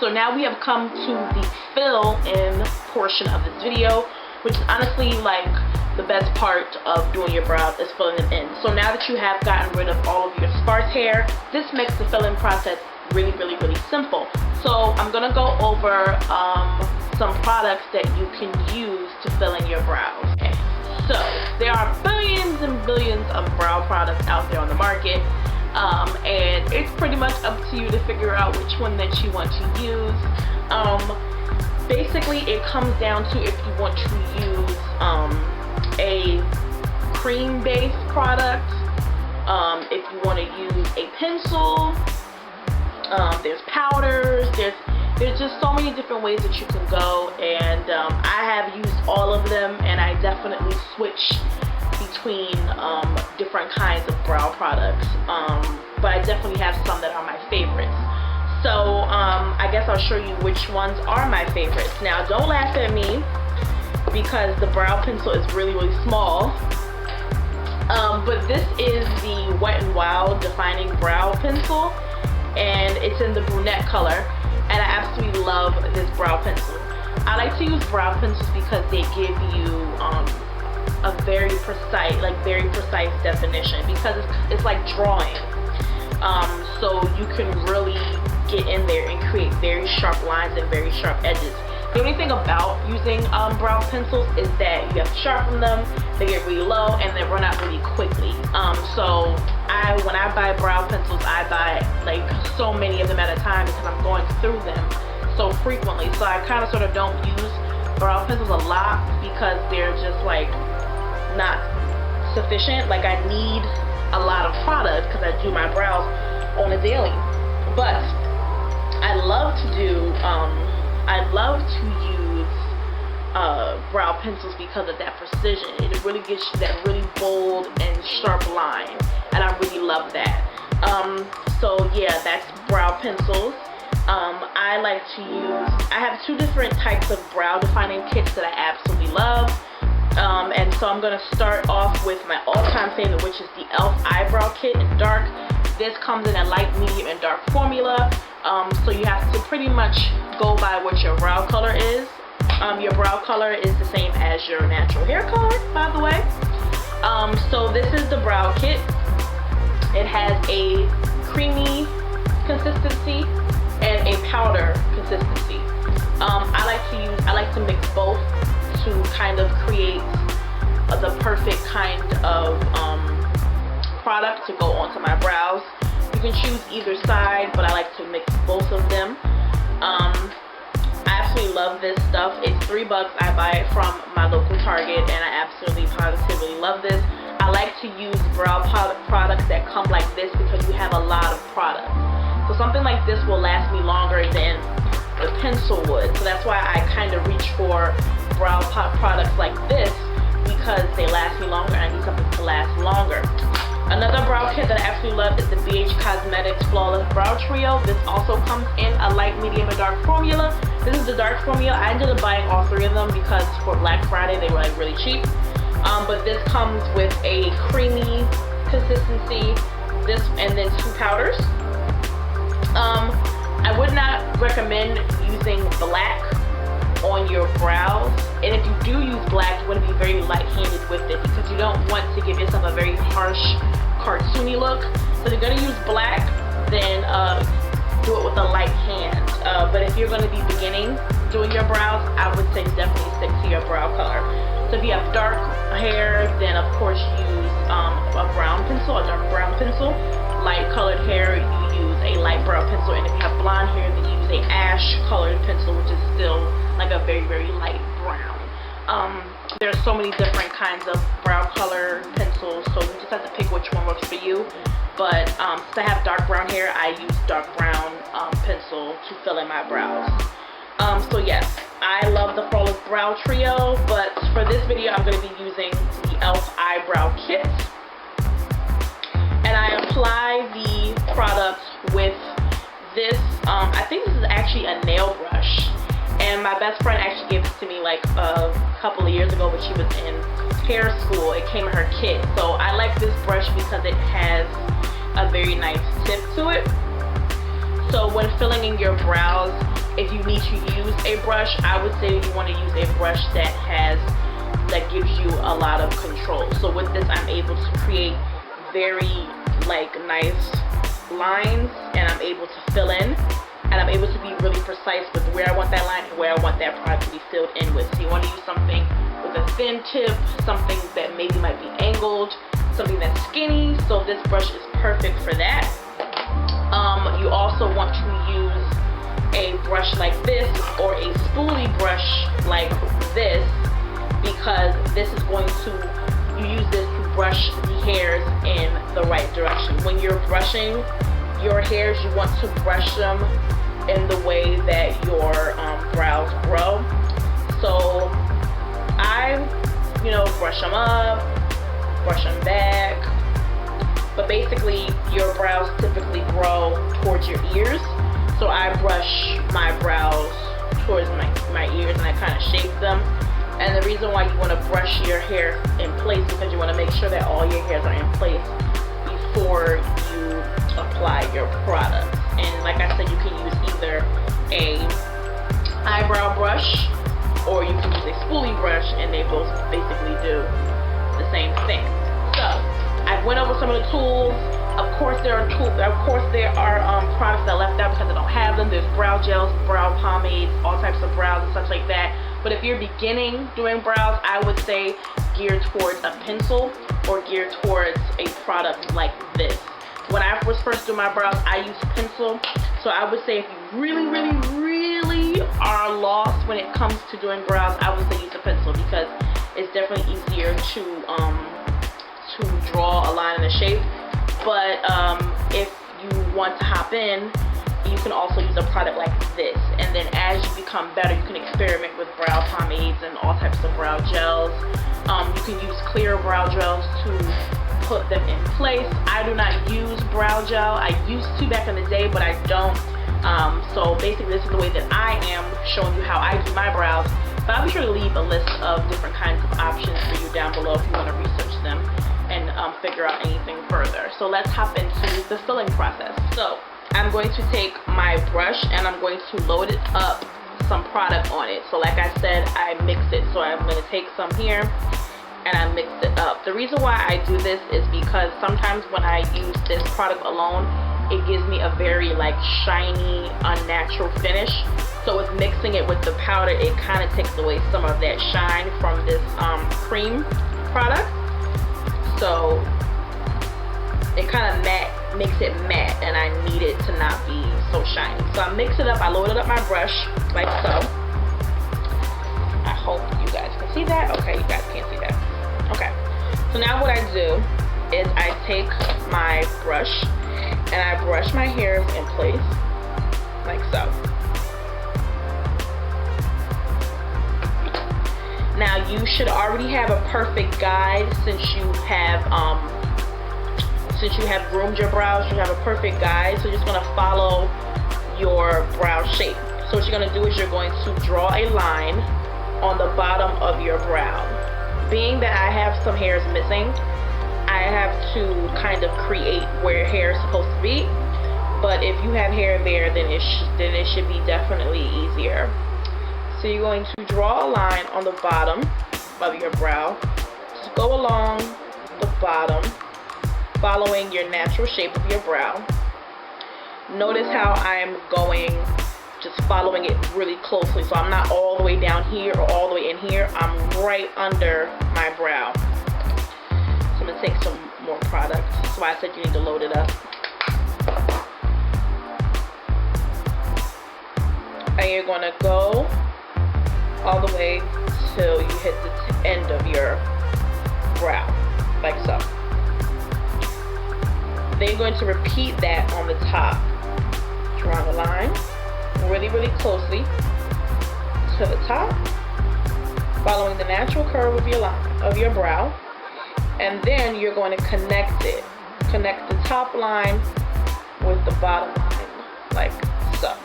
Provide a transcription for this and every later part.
So now we have come to the fill in portion of this video, which is honestly like the best part of doing your brows is filling them in. So now that you have gotten rid of all of your sparse hair, this makes the fill-in process really simple. So I'm gonna go over some products that you can use to fill in your brows. Okay. So there are billions and billions of brow products out there on the market, and it's pretty much up to you to figure out which one that you want to use. Basically, it comes down to if you want to use a cream-based product, if you want to use a pencil, there's powders, there's just so many different ways that you can go, and I have used all of them, and I definitely switch between different kinds of brow products, but I definitely have some that are my favorites. So I guess I'll show you which ones are my favorites. Now, don't laugh at me because the brow pencil is really small, but this is the Wet n Wild Defining Brow Pencil, and it's in the brunette color, and I absolutely love this brow pencil. I like to use brow pencils because they give you a very precise definition, because it's like drawing, so you can really get in there and create very sharp lines and very sharp edges. The only thing about using brow pencils is that you have to sharpen them, they get really low, and they run out really quickly. So when I buy brow pencils, I buy like so many of them at a time because I'm going through them so frequently. So I kind of sort of don't use brow pencils a lot because they're just like not sufficient. Like I need a lot of product because I do my brows on a daily. But I love to use brow pencils because of that precision. It really gives you that really bold and sharp line, and I really love that. So yeah, that's brow pencils. I have two different types of brow defining kits that I absolutely love. And so I'm going to start off with my all-time favorite, which is the e.l.f. Eyebrow Kit in dark. This comes in a light, medium, and dark formula. So you have to pretty much go by what your brow color is. Your brow color is the same as your natural hair color, by the way. So this is the brow kit. It has a creamy consistency and a powder consistency. I like to mix both to kind of create the perfect kind of product to go onto my brows. You can choose either side, but I like to mix both of them. I absolutely love this stuff. It's $3. I buy it from my local Target, and I absolutely positively love this. I like to use brow products that come like this because you have a lot of product. So something like this will last me longer than the pencil would. So that's why I kind of reach for brow products like this, because they last me longer and I need something to last longer. Another brow kit that I absolutely love is the BH Cosmetics Flawless Brow Trio. This also comes in a light, medium, and dark formula. This is the dark formula. I ended up buying all three of them because for Black Friday they were like really cheap. But this comes with a creamy consistency, and then two powders. I would not recommend using black on your brows, and if you do use black, you want to be very light-handed with it because you don't want to give yourself a very harsh, cartoony look. So if you're going to use black, then do it with a light hand. But if you're going to be beginning doing your brows, I would say definitely stick to your brow color. So if you have dark hair, then of course use a brown pencil, a dark brown pencil. Light colored hair, you use a light brown pencil, and if you have blonde hair, then you use a ash colored pencil, which is still like a very light brown. There's so many different kinds of brow color pencils, so you just have to pick which one works for you. But since I have dark brown hair, I use dark brown pencil to fill in my brows. So yes, I love the Flawless Brow Trio, but for this video, I'm going to be using the e.l.f. Eyebrow Kit. And I apply the product with this, I think this is actually a nail brush. And my best friend actually gave this to me like a couple of years ago when she was in hair school. It came in her kit. So I like this brush because it has a very nice tip to it. So when filling in your brows, if you need to use a brush, I would say you want to use a brush that gives you a lot of control. So with this, I'm able to create very like nice lines, and I'm able to fill in, and I'm able to be really precise with where I want that line and where I want that product to be filled in with. So you want to use something with a thin tip, something that maybe might be angled, something that's skinny. So this brush is perfect for that. You also want to use a brush like this or a spoolie brush like this, because this is going to, you use this to brush the hairs in the right direction. When you're brushing your hairs, you want to brush them in the way that your brows grow. So I, brush them up, brush them back, but basically your brows typically grow towards your ears. So I brush my brows towards my ears, and I kind of shape them. And the reason why you want to brush your hair in place is because you want to make sure that all your hairs are in place before you apply your product. And like I said, you can use either a eyebrow brush or you can use a spoolie brush, and they both basically do the same thing. So I went over some of the tools. Of course there are products that I left out because I don't have them. There's brow gels, brow pomades, all types of brows and such like that. But if you're beginning doing brows, I would say gear towards a pencil or gear towards a product like this. When I was first doing my brows, I used pencil. So I would say if you really, really, really are lost when it comes to doing brows, I would say use a pencil, because it's definitely easier to draw a line and a shape. But if you want to hop in, you can also use a product like this. And then as you become better, you can experiment with brow pomades and all types of brow gels. You can use clear brow gels to put them in place. I do not use brow gel. I used to back in the day, but I don't. So basically this is the way that I am showing you how I do my brows. But I'll be sure to leave a list of different kinds of options for you down below if you want to research them and figure out anything further. So let's hop into the filling process. So I'm going to take my brush and I'm going to load it up some product on it. So like I said, I mix it. So I'm going to take some here and I mix it up. The reason why I do this is because sometimes when I use this product alone, it gives me a very like shiny, unnatural finish. So with mixing it with the powder, it kind of takes away some of that shine from this cream product. So it kind of makes it matte, and I need it to not be so shiny. So I mix it up, I loaded up my brush like so. I hope you guys can see that. Okay, you guys can't see that. Okay, so now what I do is I take my brush and I brush my hairs in place like so. Now you should already have a perfect guide since you have groomed your brows. You have a perfect guide, so you're just gonna follow your brow shape. So what you're gonna do is you're going to draw a line on the bottom of your brow. Being that I have some hairs missing, I have to kind of create where hair is supposed to be. But if you have hair there, then it should be definitely easier. So you're going to draw a line on the bottom of your brow. Just go along the bottom, following your natural shape of your brow. Notice how I'm going, just following it really closely. So I'm not all the way down here or all the way in here. I'm right under my brow. So I'm gonna take some more product. That's why I said you need to load it up. And you're gonna go all the way till you hit the end of your brow, like so. Then you're going to repeat that on the top. Draw the line really, really closely to the top, following the natural curve of your line, of your brow, and then you're going to connect it. Connect the top line with the bottom line, like so.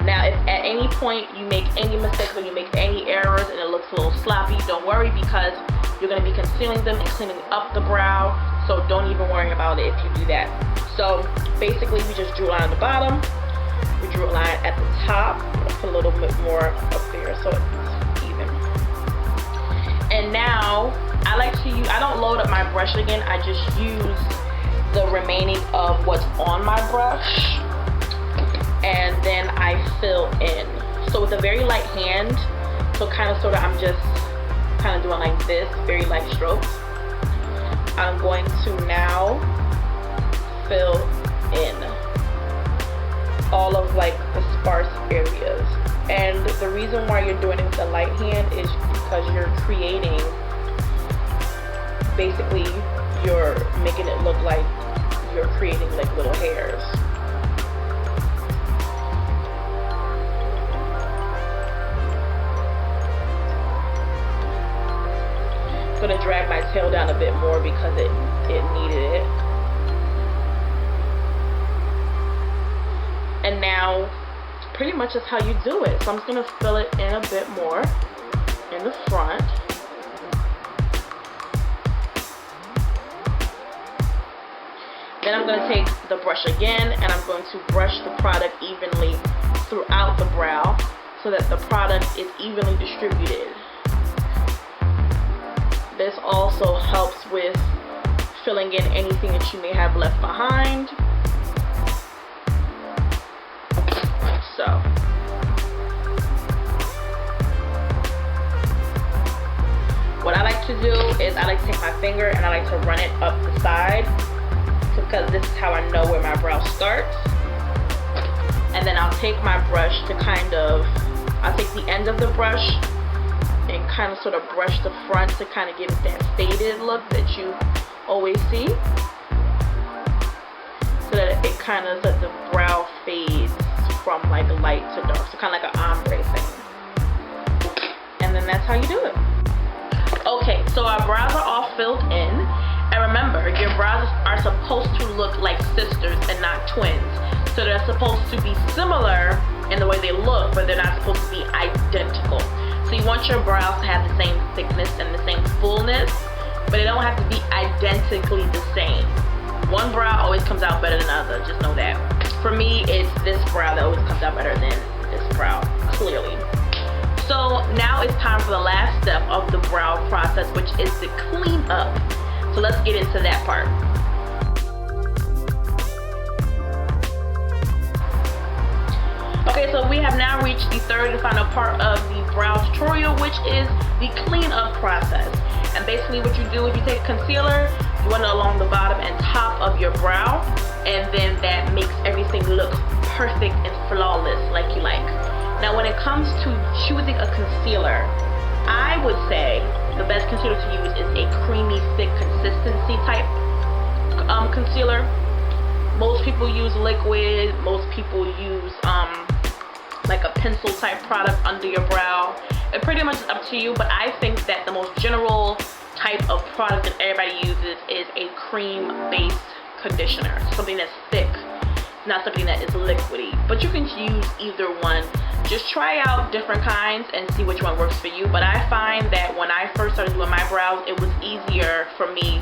Now, if at any point you make any mistakes or you make any errors and it looks a little sloppy, don't worry, because you're going to be concealing them and cleaning up the brow. So don't even worry about it if you do that. So basically, we just drew a line on the bottom, We drew a line at the top. I'm gonna put a little bit more up there so it's even. And now I like to use, I don't load up my brush again. I just use the remaining of what's on my brush, and then I fill in. So with a very light hand, so kind of sort of I'm just kind of doing like this, very light strokes. I'm going to now fill in all of like the sparse areas. And the reason why you're doing it with a light hand is because you're creating, basically you're making it look like you're creating like little hairs. I'm gonna drag my tail down a bit more because it needed it. And now pretty much that's how you do it. So I'm just gonna fill it in a bit more in the front. Then I'm going to take the brush again and I'm going to brush the product evenly throughout the brow so that the product is evenly distributed. This also helps with filling in anything that you may have left behind. So. What I like to do is I like to take my finger and I like to run it up the side, because this is how I know where my brow starts. And then I'll take my brush to I'll take the end of the brush and kind of sort of brush the front to kind of give it that faded look that you always see. So that it kind of, that the brow fades from like light to dark. So kind of like an ombre thing. And then that's how you do it. Okay, so our brows are all filled in. And remember, your brows are supposed to look like sisters and not twins. So they're supposed to be similar in the way they look, but they're not supposed to be identical. So you want your brows to have the same thickness and the same fullness, but they don't have to be identically the same. One brow always comes out better than the other, just know that. For me, it's this brow that always comes out better than this brow, clearly. So now it's time for the last step of the brow process, which is to clean up. So let's get into that part. Okay, so we have now reached the third and final part of the brow tutorial, which is the cleanup process. And basically what you do is you take concealer, you run it along the bottom and top of your brow, and then that makes everything look perfect and flawless like you like. Now when it comes to choosing a concealer, I would say the best concealer to use is a creamy, thick consistency type concealer. Most people use liquid, most people use like a pencil type product under your brow. It pretty much is up to you, but I think that the most general type of product that everybody uses is a cream based conditioner, something that's thick, not something that is liquidy. But you can use either one. Just try out different kinds and see which one works for you. But I find that when I first started doing my brows, it was easier for me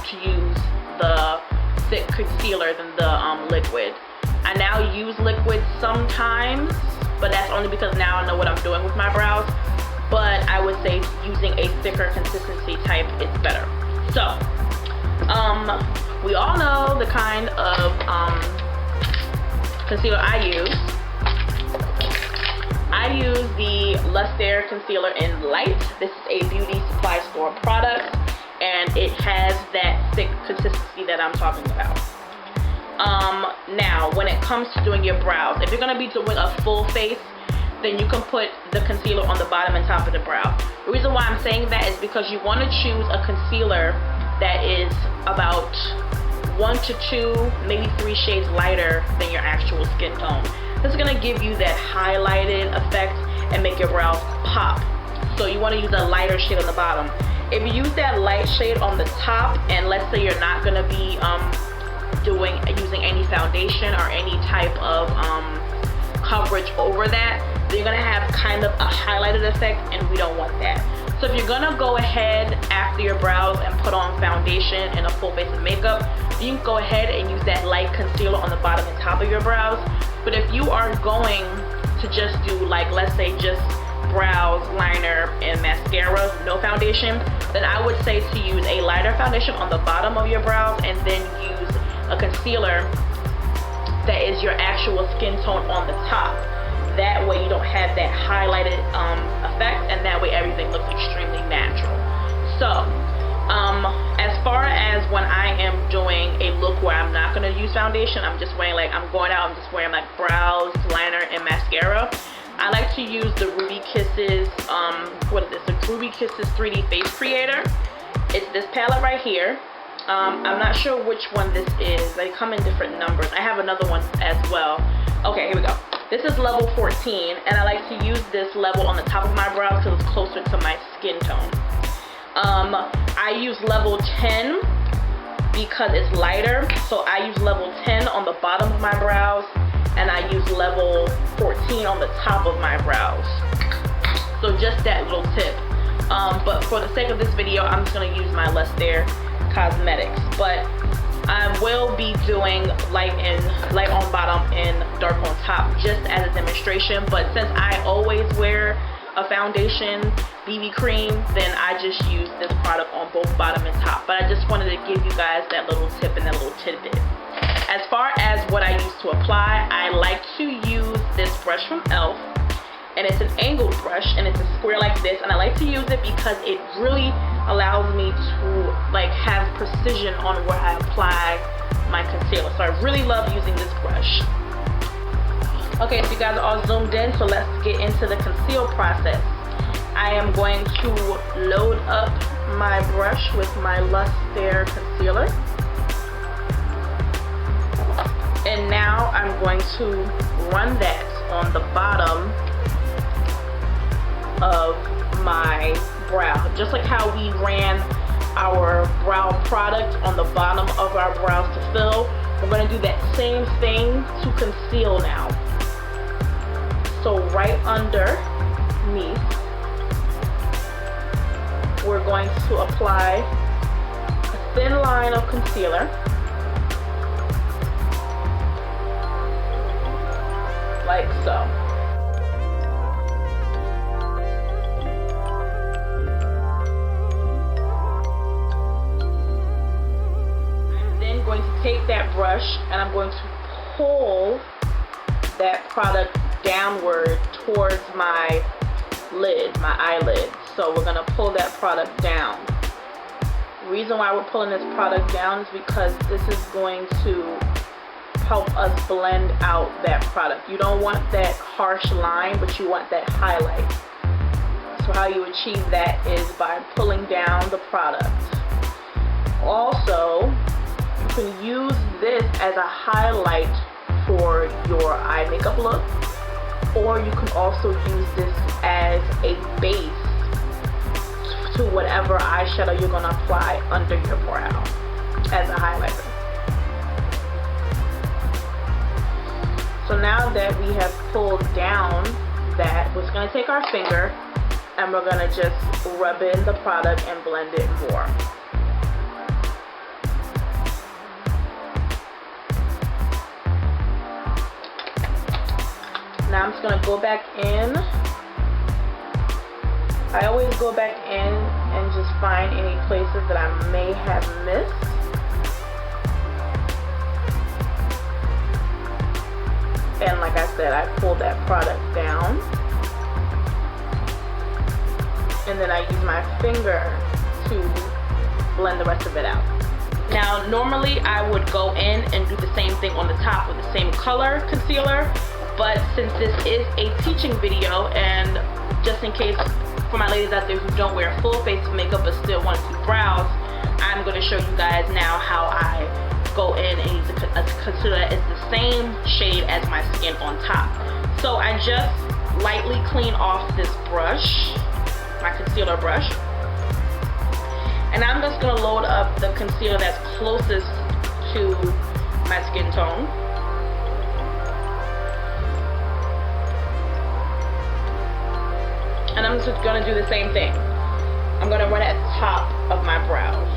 to use the thick concealer than the liquid. I now use liquid sometimes, but that's only because now I know what I'm doing with my brows. But I would say using a thicker consistency type is better. So, we all know the kind of concealer I use. I use the Luster concealer in Light. This is a beauty supply store product, and it has that thick consistency that I'm talking about. Now, when it comes to doing your brows, if you're going to be doing a full face, then you can put the concealer on the bottom and top of the brow. The reason why I'm saying that is because you want to choose a concealer that is about 1 to 2, maybe 3 shades lighter than your actual skin tone. This is going to give you that highlighted effect and make your brows pop. So you want to use a lighter shade on the bottom. If you use that light shade on the top, and let's say you're not going to be using any foundation or any type of coverage over that, then you're going to have kind of a highlighted effect, and we don't want that. So if you're going to go ahead after your brows and put on foundation and a full face of makeup, you can go ahead and use that light concealer on the bottom and top of your brows. But if you are going to just do, like, let's say just brows, liner, and mascara, no foundation, then I would say to use a lighter foundation on the bottom of your brows and then use a concealer that is your actual skin tone on the top. That way you don't have that highlighted effect, and that way everything looks extremely natural. So as far as when I am doing a look where I'm not going to use foundation, I'm just wearing, like, I'm going out, I'm just wearing like brows, liner, and mascara, I like to use the Ruby Kisses, what is this, the Ruby Kisses 3D Face Creator. It's this palette right here. I'm not sure which one this is. They come in different numbers. I have another one as well. Okay, here we go. This is level 14, and I like to use this level on the top of my brows because it's closer to my skin tone. I use level 10 because it's lighter, so I use level 10 on the bottom of my brows, and I use level 14 on the top of my brows. So just that little tip. But for the sake of this video, I'm just going to use my Less There Cosmetics. But I will be doing light on bottom and dark on top just as a demonstration. But since I always wear a foundation BB cream, then I just use this product on both bottom and top. But I just wanted to give you guys that little tip and that little tidbit. As far as what I use to apply, I like to use this brush from e.l.f. and it's an angled brush, and it's a square like this, and I like to use it because it really allows me to, like, have precision on where I apply my concealer. So I really love using this brush. Okay, so you guys are all zoomed in, so let's get into the conceal process. I am going to load up my brush with my Less There concealer. And now I'm going to run that on the bottom of my brow. Just like how we ran our brow product on the bottom of our brows to fill, we're going to do that same thing to conceal now. So right underneath, we're going to apply a thin line of concealer. Like so. I'm then going to take that brush and I'm going to pull that product downward towards my lid, my eyelid. So we're gonna pull that product down. The reason why we're pulling this product down is because this is going to help us blend out that product. You don't want that harsh line, but you want that highlight. So how you achieve that is by pulling down the product. Also, you can use this as a highlight for your eye makeup look, or you can also use this as a base to whatever eyeshadow you're gonna apply under your brow as a highlighter. So now that we have pulled down that, we're just going to take our finger and we're going to just rub in the product and blend it more. Now I'm just going to go back in. I always go back in and just find any places that I may have missed. And like I said, I pulled that product down. And then I use my finger to blend the rest of it out. Now, normally I would go in and do the same thing on the top with the same color concealer. But since this is a teaching video, and just in case for my ladies out there who don't wear full face makeup but still want to do brows, I'm going to show you guys now how I go in and use a concealer that is the same shade as my skin on top. So I just lightly clean off this brush, my concealer brush, and I'm just going to load up the concealer that's closest to my skin tone. And I'm just going to do the same thing. I'm going to run it at the top of my brows.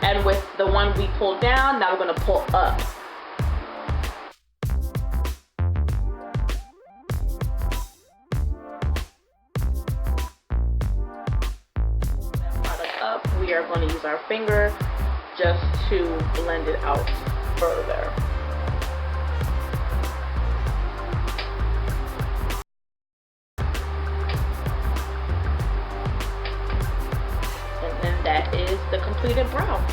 And with the one we pulled down, now we're going to pull up. We are going to use our finger just to blend it out further. And then that is the completed brow.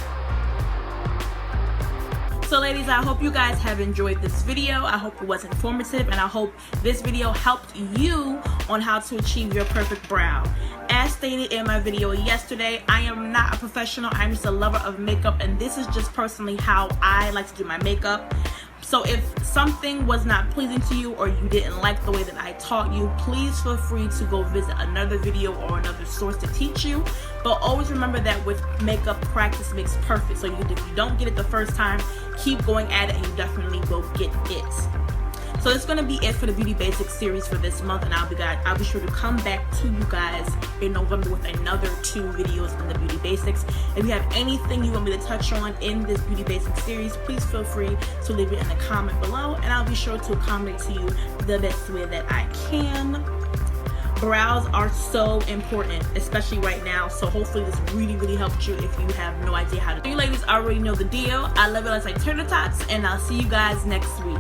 So ladies, I hope you guys have enjoyed this video. I hope it was informative, and I hope this video helped you on how to achieve your perfect brow. As stated in my video yesterday, I am not a professional. I'm just a lover of makeup, and this is just personally how I like to do my makeup. So if something was not pleasing to you or you didn't like the way that I taught you, please feel free to go visit another video or another source to teach you. But always remember that with makeup, practice makes perfect. So if you don't get it the first time, keep going at it and you definitely will get it. So it's going to be it for the Beauty Basics series for this month, and I'll be sure to come back to you guys in November with another 2 videos on the Beauty Basics. If you have anything you want me to touch on in this Beauty Basics series, please feel free to leave it in the comment below, and I'll be sure to accommodate to you the best way that I can. Brows are so important, especially right now, so hopefully this really helped you if you have no idea how to do it. You ladies already know the deal. I love it as I turn the tots, and I'll see you guys next week.